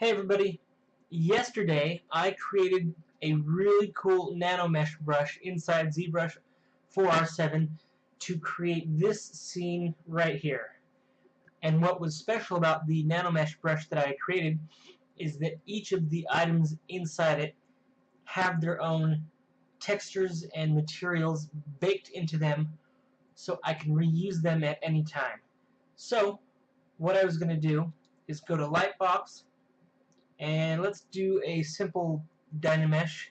Hey everybody, yesterday I created a really cool nanomesh brush inside Zbrush4R7 to create this scene right here. And what was special about the nanomesh brush that I created is that each of the items inside it have their own textures and materials baked into them so I can reuse them at any time. So what I was going to do is go to Lightbox, and let's do a simple Dynamesh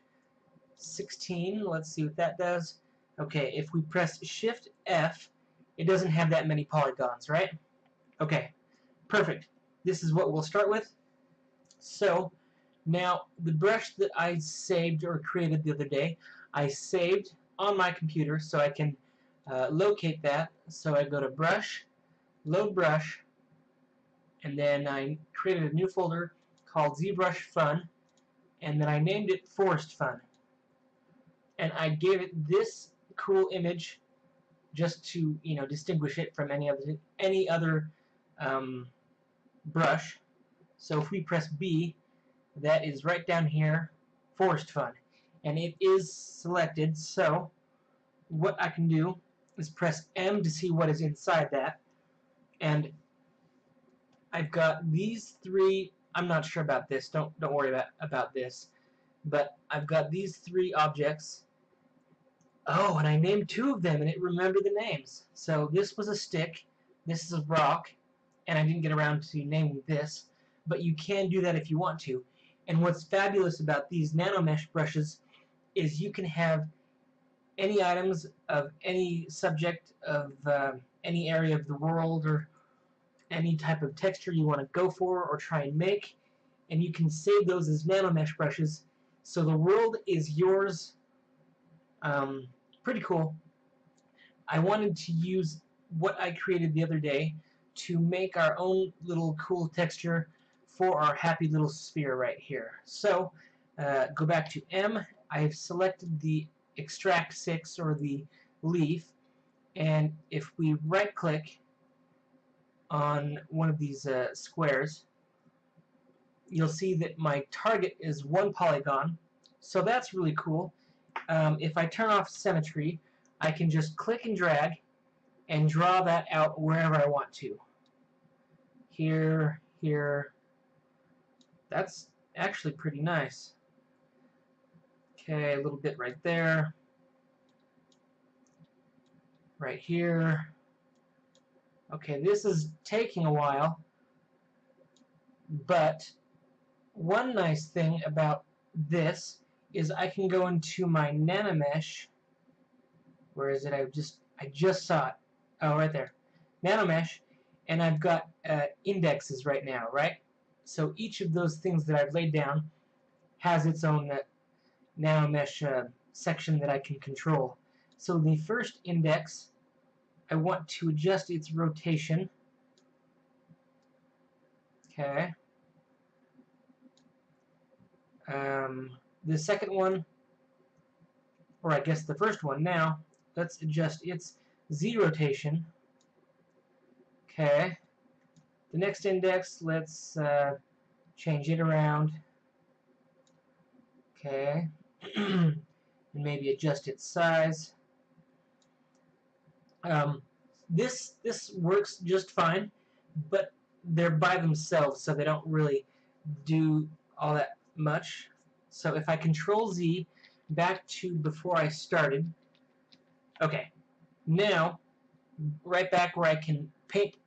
16. Let's see what that does. Okay, if we press Shift F, it doesn't have that many polygons, right? Okay, perfect. This is what we'll start with. So now the brush that I saved or created the other day, I saved on my computer so I can locate that. So I go to Brush, Load Brush, and then I created a new folder called ZBrush Fun, and then I named it Forest Fun. And I gave it this cool image just to, distinguish it from any other brush. So if we press B, that is right down here, Forest Fun, and it is selected. So what I can do is press M to see what is inside that, and I've got these three. I'm not sure about this. Don't worry about this. But I've got these three objects. Oh, and I named two of them, and it remembered the names. So this was a stick, this is a rock, and I didn't get around to naming this. But you can do that if you want to. And what's fabulous about these nanomesh brushes is you can have any items of any subject of any area of the world or any type of texture you want to go for or try and make, and you can save those as nanomesh brushes, so the world is yours. Pretty cool. I wanted to use what I created the other day to make our own little cool texture for our happy little sphere right here. So go back to M. I have selected the extract 6 or the leaf, and if we right click on one of these squares, you'll see that my target is one polygon, so that's really cool. If I turn off symmetry, I can just click and drag and draw that out wherever I want to. Here, here. That's actually pretty nice. Okay, a little bit right there. Right here. Okay, this is taking a while, but one nice thing about this is I can go into my Nanomesh. Where is it? I just saw it. Oh, right there. Nanomesh, and I've got indexes right now, right? So each of those things that I've laid down has its own Nanomesh section that I can control. So the first index, I want to adjust its rotation. Okay. The second one, or I guess the first one now, let's adjust its Z rotation. Okay. The next index, let's change it around. Okay. And maybe adjust its size. This works just fine, but they're by themselves, so they don't really do all that much. So if I Control Z back to before I started, okay, now right back where I can paint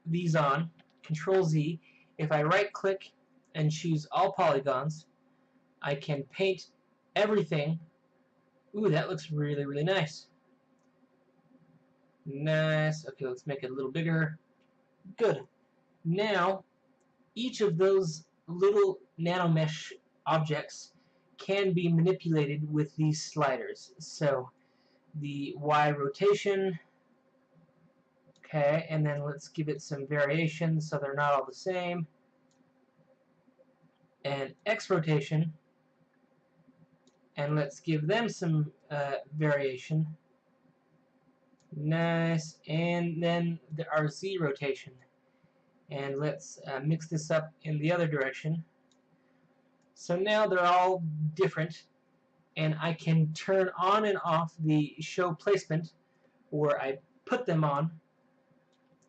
these on, Control Z. If I right click and choose all polygons, I can paint everything. Ooh, that looks really, really nice. Nice. Okay, let's make it a little bigger. Good. Now, each of those little nanomesh objects can be manipulated with these sliders. So, the Y rotation, okay, and then let's give it some variation so they're not all the same. And X rotation, and let's give them some variation. Nice. And then our Z rotation. And let's mix this up in the other direction. So now they're all different, and I can turn on and off the show placement where I put them on.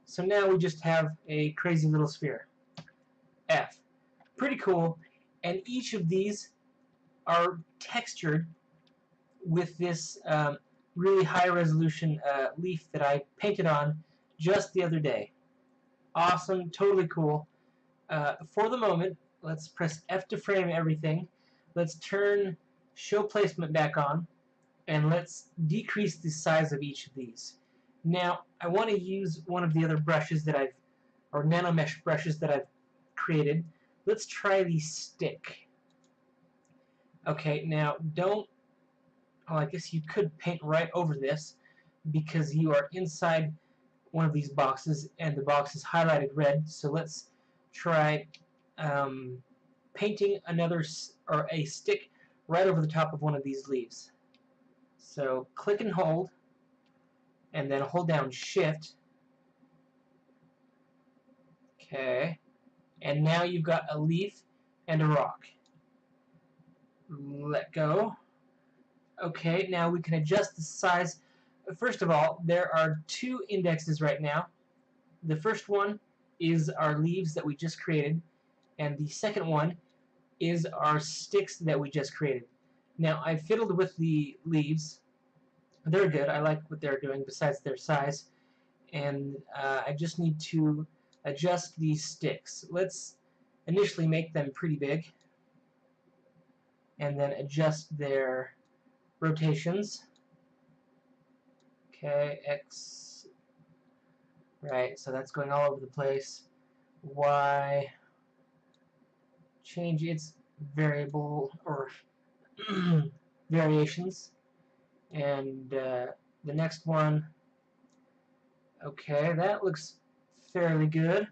So now we just have a crazy little sphere. F. Pretty cool. And each of these are textured with this really high resolution leaf that I painted on just the other day. Awesome, totally cool. For the moment, let's press F to frame everything. Let's turn show placement back on, and let's decrease the size of each of these. Now, I want to use one of the other brushes that or nanomesh brushes that I've created. Let's try the stick. Okay, now don't, oh, I guess you could paint right over this because you are inside one of these boxes and the box is highlighted red. So let's try painting a stick right over the top of one of these leaves. So click and hold, and then hold down Shift. Okay, and now you've got a leaf and a rock. Let go. Okay, now we can adjust the size. First of all, there are two indexes right now. The first one is our leaves that we just created, and the second one is our sticks that we just created. Now, I fiddled with the leaves. They're good. I like what they're doing besides their size. And I just need to adjust these sticks. Let's initially make them pretty big and then adjust their rotations. Okay, X. Right, so that's going all over the place. Y. Change its variable or variations. And the next one, okay, that looks fairly good.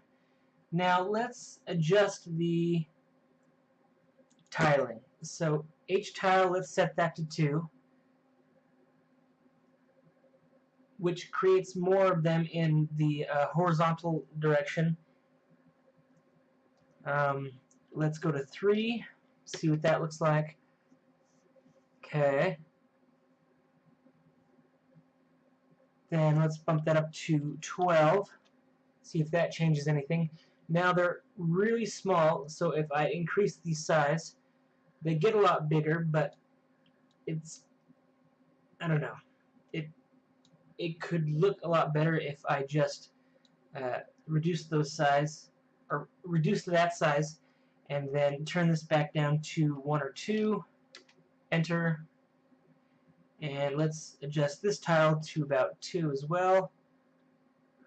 Now let's adjust the tiling. So H tile, let's set that to 2, which creates more of them in the horizontal direction. Let's go to 3, see what that looks like. Okay. Then let's bump that up to 12, see if that changes anything. Now they're really small, so if I increase the size, they get a lot bigger, but it's, I don't know, it could look a lot better if I just reduce those size, or reduce that size, and then turn this back down to 1 or 2, enter, and let's adjust this tile to about 2 as well.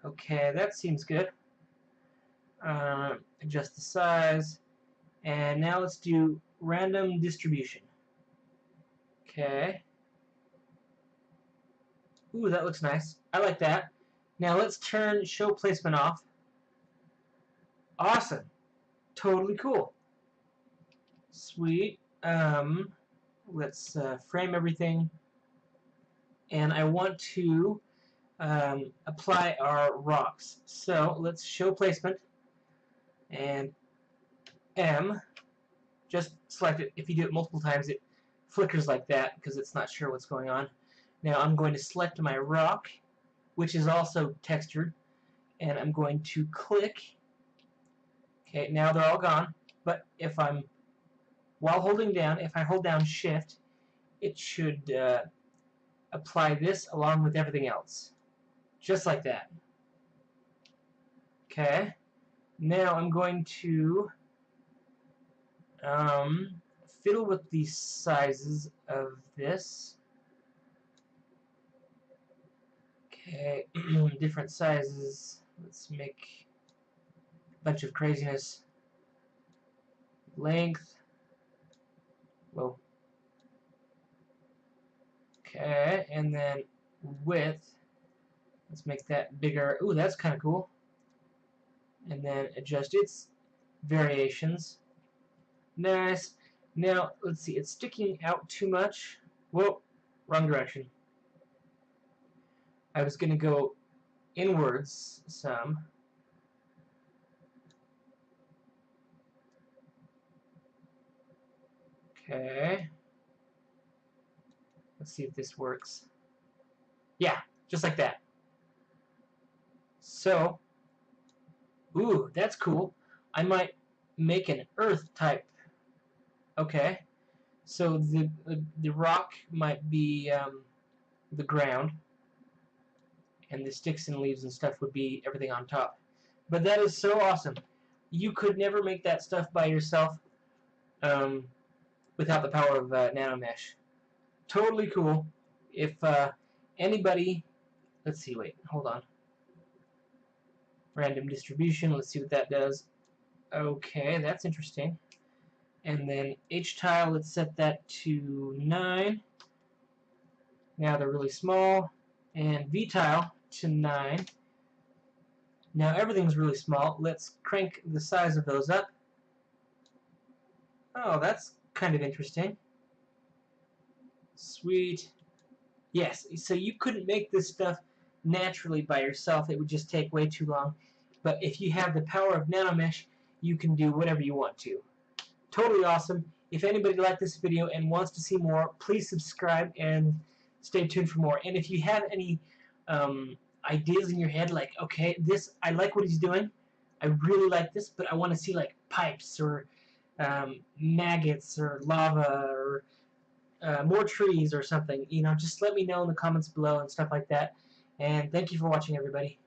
Okay, that seems good. Adjust the size, and now let's do random distribution. Okay. Ooh, that looks nice. I like that. Now let's turn show placement off. Awesome. Totally cool. Sweet. Let's frame everything. And I want to apply our rocks. So let's show placement. And M. Just select it. If you do it multiple times, it flickers like that because it's not sure what's going on. Now I'm going to select my rock, which is also textured, and I'm going to click. Okay, now they're all gone, but if I hold down Shift, it should apply this along with everything else. Just like that. Okay, now I'm going to fiddle with the sizes of this. Okay, different sizes. Let's make a bunch of craziness. Length. Whoa. Okay, and then width. Let's make that bigger. Ooh, that's kind of cool. And then adjust its variations. Nice. Now, let's see. It's sticking out too much. Whoa, wrong direction. I was going to go inwards some. Okay. Let's see if this works. Yeah, just like that. So, ooh, that's cool. I might make an earth type. Okay. So the rock might be the ground, and the sticks and leaves and stuff would be everything on top. But that is so awesome. You could never make that stuff by yourself without the power of Nanomesh. Totally cool. If anybody, let's see, wait, hold on. Random distribution, let's see what that does. Okay, that's interesting. And then H-tile, let's set that to 9. Now they're really small. And V-tile to 9. Now everything's really small. Let's crank the size of those up. Oh, that's kind of interesting. Sweet. Yes, so you couldn't make this stuff naturally by yourself. It would just take way too long. But if you have the power of Nanomesh, you can do whatever you want to. Totally awesome. If anybody liked this video and wants to see more, please subscribe and stay tuned for more. And if you have any ideas in your head, like, okay, this, I like what he's doing, I really like this, but I want to see like pipes or maggots or lava or more trees or something, you know, just let me know in the comments below and stuff like that. And thank you for watching, everybody.